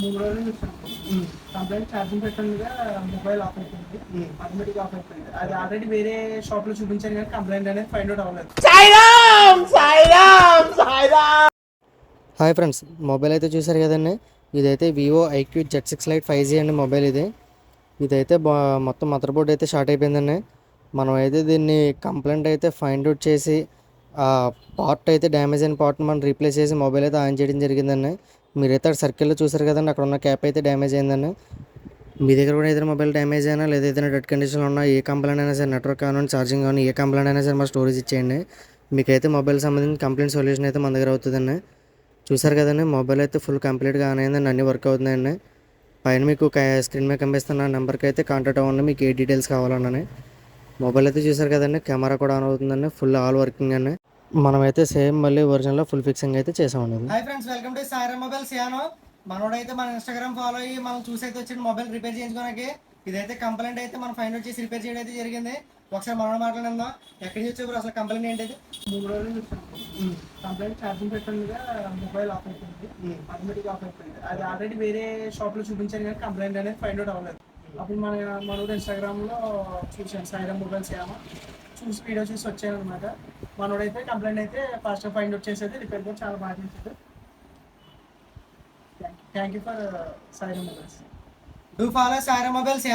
3 రోజులు చూసాను. Complaint charging పెట్టంగా mobile off అయిపోయింది. ఆటోమేటిక్ ఆఫ్ అయిపోయింది. అది ఆల్రెడీ వేరే షాప్ లో చూపించాను కానీ కంప్లైంట్ అనేది ఫైండ్ అవుట్ అవ్వలేదు. హాయ్ ఫ్రెండ్స్, మొబైల్ అయితే చూసారు కదండి. ఇదైతే Vivo IQ Z6 Lite 5G అండి మొబైల్ ఇదైతే మొత్తం మదర్ బోర్డ్ అయితే షార్ట్ అయిపోయిందండి. మనం అయితే దీన్ని కంప్లైంట్ అయితే ఫైండ్ అవుట్ చేసి ఆ పార్ట్ అయితే డ్యామేజ్ అయిన పార్ట్ని మనం రీప్లేస్ చేసి మొబైల్ అయితే ఆన్ చేయడం జరిగిందండి. మీరైతే అక్కడ సర్కిల్లో చూసారు కదండి, అక్కడ ఉన్న క్యాప్ అయితే డ్యామేజ్ అయిందండి. మీ దగ్గర కూడా ఏదైనా మొబైల్ డ్యామేజ్ అయినా లేదా ఏదైనా డెడ్ కండిషన్లో ఉన్నా ఏ కంప్లైంట్ అయినా సరే, నెట్వర్క్ కావాలి, ఛార్జింగ్ కానీ ఏ కంప్లైంట్ అయినా సరే మా స్టోరేజ్ ఇచ్చేయండి. మీకైతే మొబైల్ సంబంధించిన కంప్లైంట్ సొల్యూషన్ అయితే మన దగ్గర అవుతుందండి. చూసారు కదండి, మొబైల్ అయితే ఫుల్ కంప్లీట్గా ఆన్ అయిందండి, అన్ని వర్క్ అవుతున్నాయండి. పైన మీకు స్క్రీన్ మీద కనిపిస్తున్న నెంబర్కి అయితే కాంటాక్ట్ అవ్వండి మీకు ఏ డీటెయిల్స్ కావాలన్నానే. మొబైల్ అయితే చూసారు కదండి, కెమెరా కూడా ఆన్ అవుతుందండి, ఫుల్ ఆల్ వర్కింగ్ అండి. మనమైతే సేమ్ మళ్ళీ ఒరిజినల్లో ఫుల్ ఫిక్సింగ్ అయితే చేసామండి. Hi friends, welcome to Sairam mobiles. మనోడైతే మన ఇన్స్టాగ్రామ్ ఫాలో అయ్యి మనం చూసి అయితే వచ్చిన మొబైల్ రిపేర్ చేయించుకోవడానికి. ఇదైతే కంప్లైంట్ అయితే మనం ఫైండ్ అవుట్ చేసి రిపేర్ చేయడం అయితే జరిగింది. ఒకసారి మనోడు మాట్లాడిందా ఎక్కడి నుంచి వచ్చారు అసలు కంప్లైంట్ ఏంటి? 3 రోజులు చూసాను. కంప్లైంట్ ఛార్జింగ్ పెట్టంగా మొబైల్ ఆఫ్ అయిపోయింది. ఆటోమేటిక్ ఆఫ్ అయిపోయింది. అది ఆల్రెడీ వేరే షాప్ లో చూపించాను కానీ కంప్లైంట్ అనేది ఫైండ్ అవుట్ అవ్వలేదు. అప్పుడు మనోడు ఇన్స్టాగ్రామ్ లో చూసాను సాయిరామ్ మొబైల్స్ చూసి వీడియో చూసి వచ్చాను అనమాట. మనోడైతే కంప్లైంట్ అయితే ఫాస్ట్ ఫైండ్ అవుట్ చేసేది, రిపేర్ కూడా చాలా బాగా చేసేది. Thank you for Sairam mobiles. Do follow Sairam mobiles.